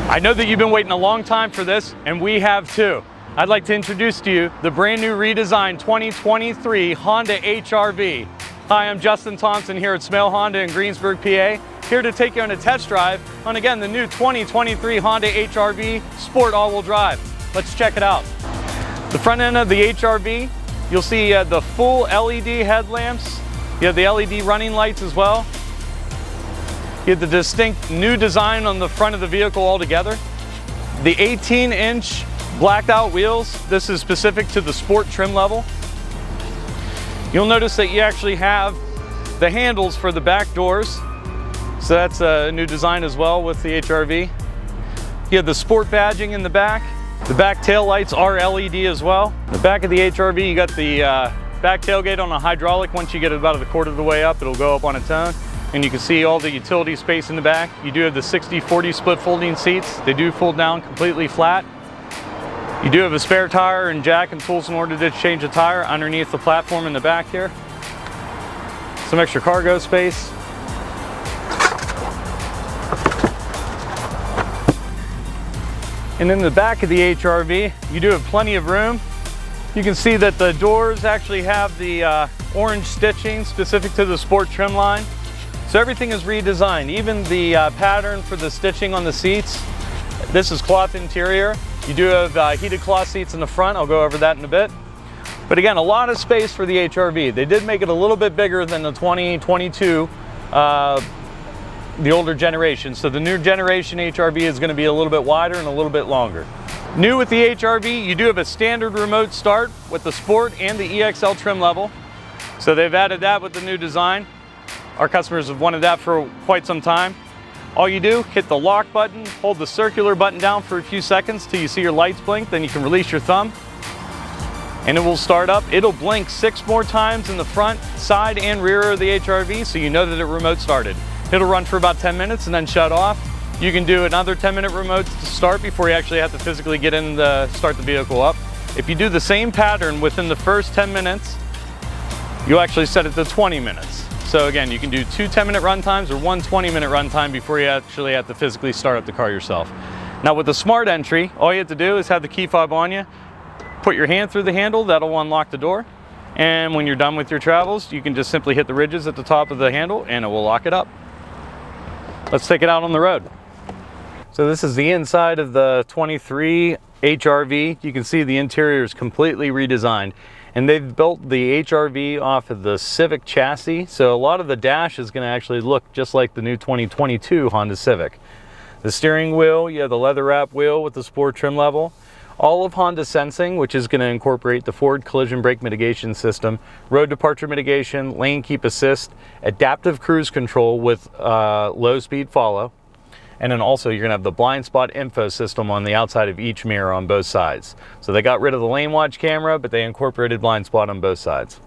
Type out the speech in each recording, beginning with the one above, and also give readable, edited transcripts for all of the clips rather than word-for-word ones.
I know that you've been waiting a long time for this, and we have too. I'd like to introduce to you the brand new redesigned 2023 Honda HR-V. Hi, I'm Justin Thompson here at Smail Honda in Greensburg, PA, here to take you on a test drive on, again, the new 2023 Honda HR-V Sport all-wheel drive. Let's check it out. The front end of the HR-V, you'll see the full LED headlamps. You have the LED running lights as well. You have the distinct new design on the front of the vehicle altogether. The 18-inch blacked out wheels, this is specific to the sport trim level. You'll notice that you actually have the handles for the back doors. So that's a new design as well with the HR-V. You have the sport badging in the back. The back tail lights are LED as well. The back of the HR-V, you got the back tailgate on a hydraulic. Once you get it about a quarter of the way up, it'll go up on its own. And you can see all the utility space in the back. You do have the 60/40 split folding seats. They do fold down completely flat. You do have a spare tire and jack and tools in order to change the tire underneath the platform in the back here. Some extra cargo space. And in the back of the HR-V, you do have plenty of room. You can see that the doors actually have the orange stitching specific to the sport trim line. So everything is redesigned, even the pattern for the stitching on the seats. This is cloth interior. You do have heated cloth seats in the front. I'll go over that in a bit. But again, a lot of space for the HR-V. They did make it a little bit bigger than the 2022, the older generation. So the new generation HR-V is going to be a little bit wider and a little bit longer. New with the HR-V, you do have a standard remote start with the Sport and the EXL trim level. So they've added that with the new design. Our customers have wanted that for quite some time. All you do, hit the lock button, hold the circular button down for a few seconds till you see your lights blink, then you can release your thumb and it will start up. It'll blink 6 more times in the front, side, and rear of the HR-V, so you know that it remote started. It'll run for about 10 minutes and then shut off. You can do another 10-minute remote to start before you actually have to physically get in to start the vehicle up. If you do the same pattern within the first 10 minutes, you'll actually set it to 20 minutes. So again, you can do 2 10-minute run times or 1 20-minute run time before you actually have to physically start up the car yourself. Now with the smart entry, all you have to do is have the key fob on you, put your hand through the handle, that'll unlock the door. And when you're done with your travels, you can just simply hit the ridges at the top of the handle and it will lock it up. Let's take it out on the road. So this is the inside of the 23 HR-V. You can see the interior is completely redesigned. And they've built the HR-V off of the Civic chassis. So a lot of the dash is going to actually look just like the new 2022 Honda Civic. The steering wheel, you have the leather wrap wheel with the sport trim level. All of Honda sensing, which is going to incorporate the forward collision brake mitigation system, road departure mitigation, lane keep assist, adaptive cruise control with low speed follow. And then also you're going to have the blind spot info system on the outside of each mirror on both sides. So they got rid of the lane watch camera, but they incorporated blind spot on both sides.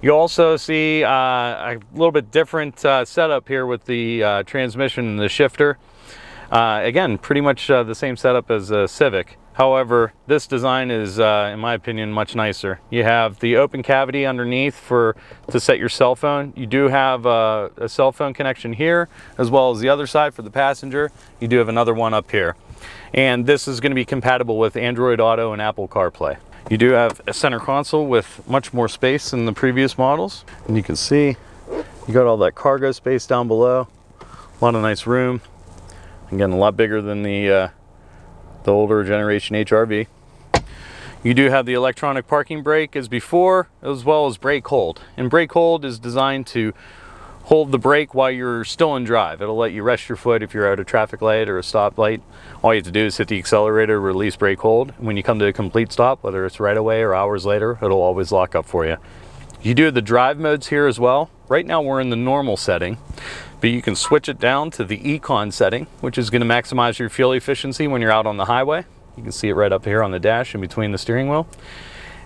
You also see a little bit different setup here with the transmission and the shifter. Again, pretty much the same setup as a Civic. However, this design is, in my opinion, much nicer. You have the open cavity underneath to set your cell phone. You do have a cell phone connection here, as well as the other side for the passenger. You do have another one up here. And this is going to be compatible with Android Auto and Apple CarPlay. You do have a center console with much more space than the previous models. And you can see you got all that cargo space down below. A lot of nice room. Again, a lot bigger than the older generation HR-V. You do have the electronic parking brake as before, as well as brake hold. And brake hold is designed to hold the brake while you're still in drive. It'll let you rest your foot if you're at a traffic light or a stoplight. All you have to do is hit the accelerator, release brake hold. When you come to a complete stop, whether it's right away or hours later, it'll always lock up for you. You do have the drive modes here as well. Right now we're in the normal setting, but you can switch it down to the Econ setting, which is going to maximize your fuel efficiency when you're out on the highway. You can see it right up here on the dash in between the steering wheel.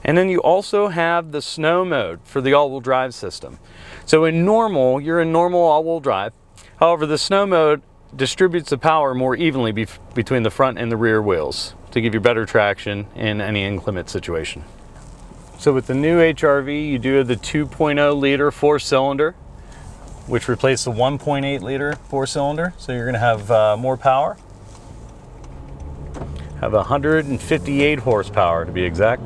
And then you also have the snow mode for the all-wheel drive system. So in normal, you're in normal all-wheel drive. However, the snow mode distributes the power more evenly between the front and the rear wheels to give you better traction in any inclement situation. So with the new HR-V, you do have the 2.0 liter 4-cylinder, which replaced the 1.8 liter 4-cylinder. So you're going to have more power. Have 158 horsepower to be exact.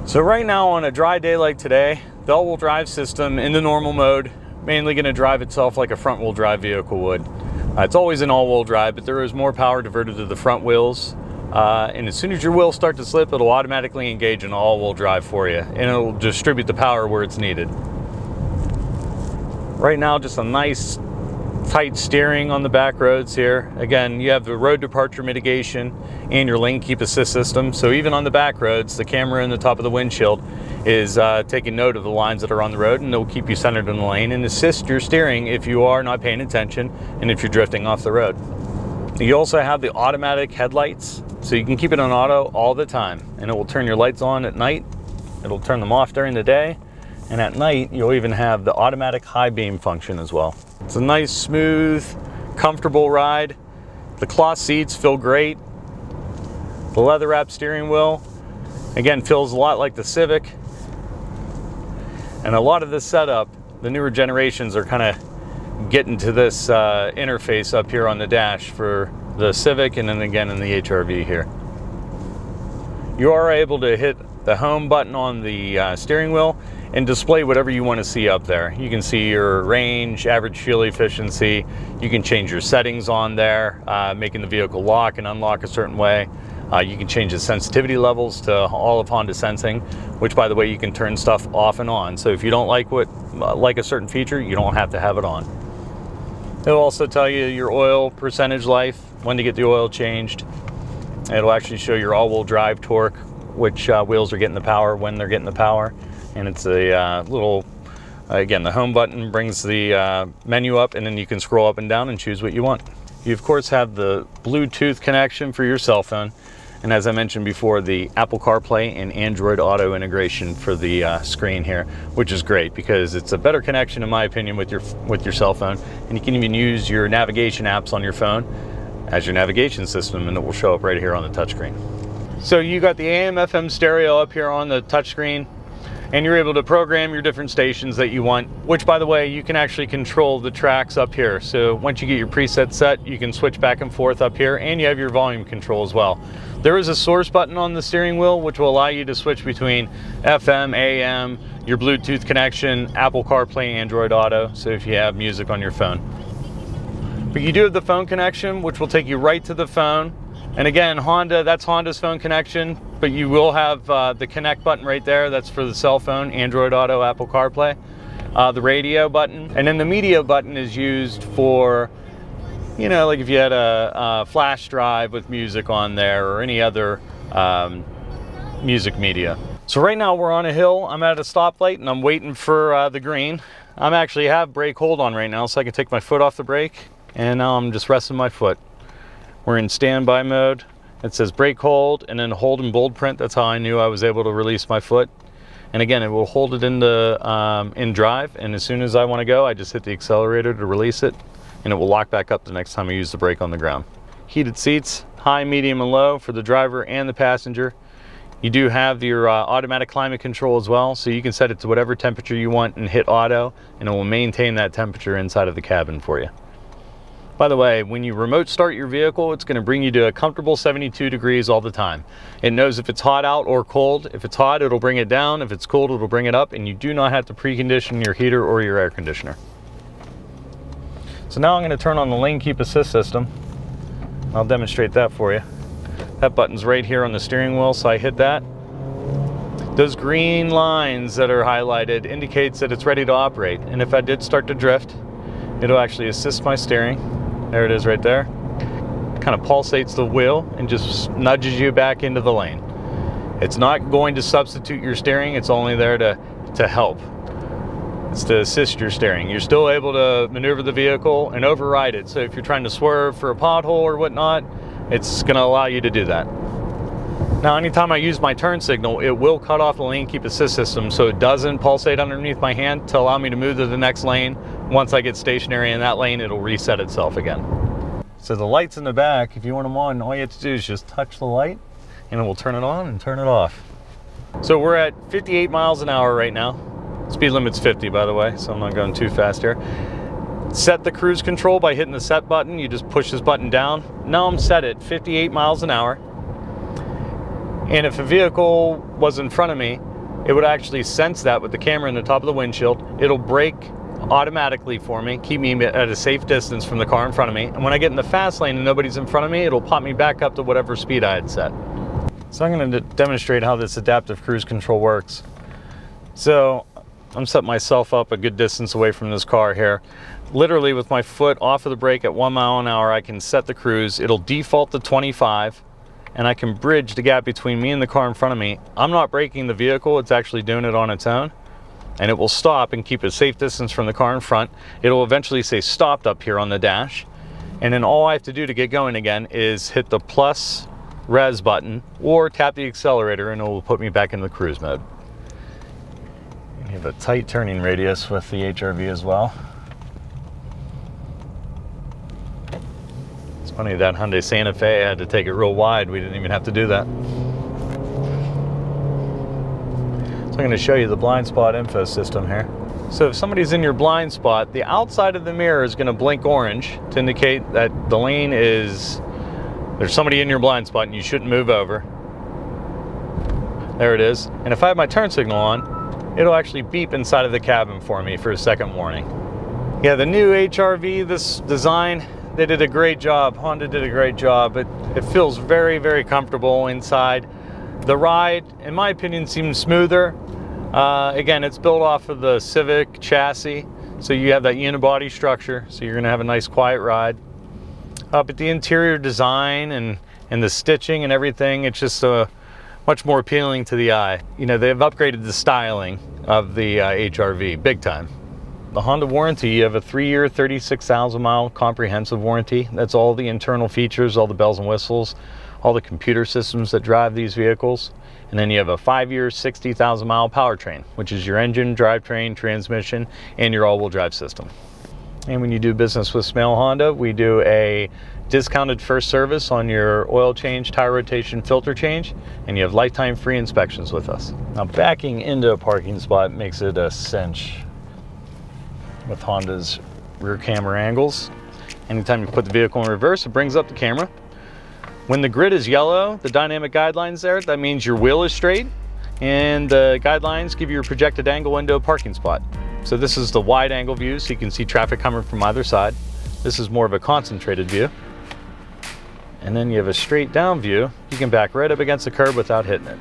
So right now on a dry day like today, the all-wheel drive system in the normal mode, mainly going to drive itself like a front-wheel drive vehicle would. It's always an all-wheel drive, but there is more power diverted to the front wheels. And as soon as your wheels start to slip, it'll automatically engage in all-wheel drive for you, and it'll distribute the power where it's needed. Right now, just a nice tight steering on the back roads here. Again, you have the road departure mitigation and your lane keep assist system. So even on the back roads, the camera in the top of the windshield is taking note of the lines that are on the road, and it'll keep you centered in the lane and assist your steering if you are not paying attention and if you're drifting off the road. You also have the automatic headlights, so you can keep it on auto all the time, and it will turn your lights on at night. It'll turn them off during the day, and at night you'll even have the automatic high beam function as well. It's a nice, smooth, comfortable ride. The cloth seats feel great. The leather wrap steering wheel, again, feels a lot like the Civic. And a lot of this setup, the newer generations are kind of getting to this interface up here on the dash for the Civic, and then again in the HR-V here. You are able to hit the home button on the steering wheel and display whatever you want to see up there. You can see your range, average fuel efficiency. You can change your settings on there, making the vehicle lock and unlock a certain way. You can change the sensitivity levels to all of Honda Sensing, which, by the way, you can turn stuff off and on. So if you don't like a certain feature, you don't have to have it on. It'll also tell you your oil percentage life, when to get the oil changed. It'll actually show your all-wheel drive torque, which wheels are getting the power, when they're getting the power. And it's a little, again, the home button brings the menu up, and then you can scroll up and down and choose what you want. You, of course, have the Bluetooth connection for your cell phone. And as I mentioned before, the Apple CarPlay and Android Auto integration for the screen here, which is great because it's a better connection, in my opinion, with your cell phone. And you can even use your navigation apps on your phone as your navigation system, and it will show up right here on the touchscreen. So you got the AM/FM stereo up here on the touchscreen, and you're able to program your different stations that you want, which, by the way, you can actually control the tracks up here. So once you get your preset set, you can switch back and forth up here, and you have your volume control as well. There is a source button on the steering wheel, which will allow you to switch between FM, AM, your Bluetooth connection, Apple CarPlay, Android Auto, so if you have music on your phone. But you do have the phone connection, which will take you right to the phone. And again, Honda, that's Honda's phone connection, but you will have the connect button right there. That's for the cell phone, Android Auto, Apple CarPlay. The radio button, and then the media button is used for, you know, like if you had a flash drive with music on there or any other music media. So right now we're on a hill. I'm at a stoplight and I'm waiting for the green. I'm actually have brake hold on right now, so I can take my foot off the brake, and now I'm just resting my foot. We're in standby mode. It says brake hold and then hold in bold print. That's how I knew I was able to release my foot. And again, it will hold it in drive, and as soon as I want to go, I just hit the accelerator to release it, and it will lock back up the next time I use the brake on the ground. Heated seats, high, medium, and low for the driver and the passenger. You do have your automatic climate control as well, so you can set it to whatever temperature you want and hit auto, and it will maintain that temperature inside of the cabin for you. By the way, when you remote start your vehicle, it's going to bring you to a comfortable 72 degrees all the time. It knows if it's hot out or cold. If it's hot, it'll bring it down. If it's cold, it'll bring it up, and you do not have to precondition your heater or your air conditioner. So now I'm going to turn on the lane keep assist system. I'll demonstrate that for you. That button's right here on the steering wheel, so I hit that. Those green lines that are highlighted indicates that it's ready to operate, and if I did start to drift, it'll actually assist my steering. There it is right there. Kind of pulsates the wheel and just nudges you back into the lane. It's not going to substitute your steering, it's only there to help. It's to assist your steering. You're still able to maneuver the vehicle and override it. So if you're trying to swerve for a pothole or whatnot, it's going to allow you to do that. Now, anytime I use my turn signal, it will cut off the lane keep assist system, so it doesn't pulsate underneath my hand to allow me to move to the next lane. Once I get stationary in that lane, it'll reset itself again. So the lights in the back, if you want them on, all you have to do is just touch the light and it will turn it on and turn it off. So we're at 58 miles an hour right now. Speed limit's 50, by the way, so I'm not going too fast here. set the cruise control by hitting the set button. You just push this button down. Now I'm set at 58 miles an hour. And if a vehicle was in front of me, it would actually sense that with the camera in the top of the windshield. It'll brake automatically for me, keep me at a safe distance from the car in front of me. And when I get in the fast lane and nobody's in front of me, it'll pop me back up to whatever speed I had set. So I'm going to demonstrate how this adaptive cruise control works. So I'm setting myself up a good distance away from this car here. Literally with my foot off of the brake at 1 mile an hour, I can set the cruise. It'll default to 25, and I can bridge the gap between me and the car in front of me. I'm not braking the vehicle, it's actually doing it on its own. And it will stop and keep a safe distance from the car in front. It'll eventually say stopped up here on the dash. And then all I have to do to get going again is hit the plus res button or tap the accelerator, and it will put me back into the cruise mode. You have a tight turning radius with the HRV as well. It's funny, that Hyundai Santa Fe, I had to take it real wide. We didn't even have to do that. So I'm going to show you the blind spot info system here. So if somebody's in your blind spot, the outside of the mirror is going to blink orange to indicate that the lane is, there's somebody in your blind spot and you shouldn't move over. There it is. And if I have my turn signal on, it'll actually beep inside of the cabin for me for a second warning. Yeah, the new HRV, this design, they did a great job. Honda did a great job. It feels very, very comfortable inside. The ride, in my opinion, seems smoother. Again, it's built off of the Civic chassis, so you have that unibody structure, so you're gonna have a nice quiet ride. But the interior design and the stitching and everything, it's just much more appealing to the eye. You know, they've upgraded the styling of the HRV big time. The Honda warranty, you have a 3-year, 36,000 mile comprehensive warranty. That's all the internal features, all the bells and whistles, all the computer systems that drive these vehicles. And then you have a 5-year, 60,000 mile powertrain, which is your engine, drivetrain, transmission, and your all-wheel drive system. And when you do business with Smail Honda, we do a discounted first service on your oil change, tire rotation, filter change, and you have lifetime free inspections with us. Now, backing into a parking spot makes it a cinch with Honda's rear camera angles. Anytime you put the vehicle in reverse, it brings up the camera. When the grid is yellow, the dynamic guidelines there, that means your wheel is straight, and the guidelines give you a projected angle into a parking spot. So this is the wide angle view, so you can see traffic coming from either side. This is more of a concentrated view. And then you have a straight down view. You can back right up against the curb without hitting it.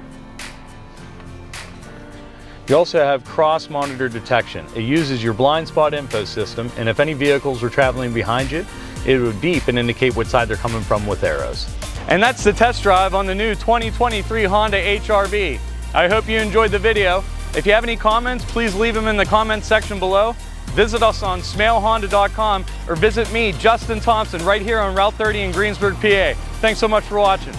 You also have cross monitor detection. It uses your blind spot info system, and if any vehicles were traveling behind you, it would beep and indicate what side they're coming from with arrows. And that's the test drive on the new 2023 Honda HRV. I hope you enjoyed the video. If you have any comments, please leave them in the comments section below. Visit us on smailhonda.com or visit me, Justin Thompson, right here on Route 30 in Greensburg, PA. Thanks so much for watching.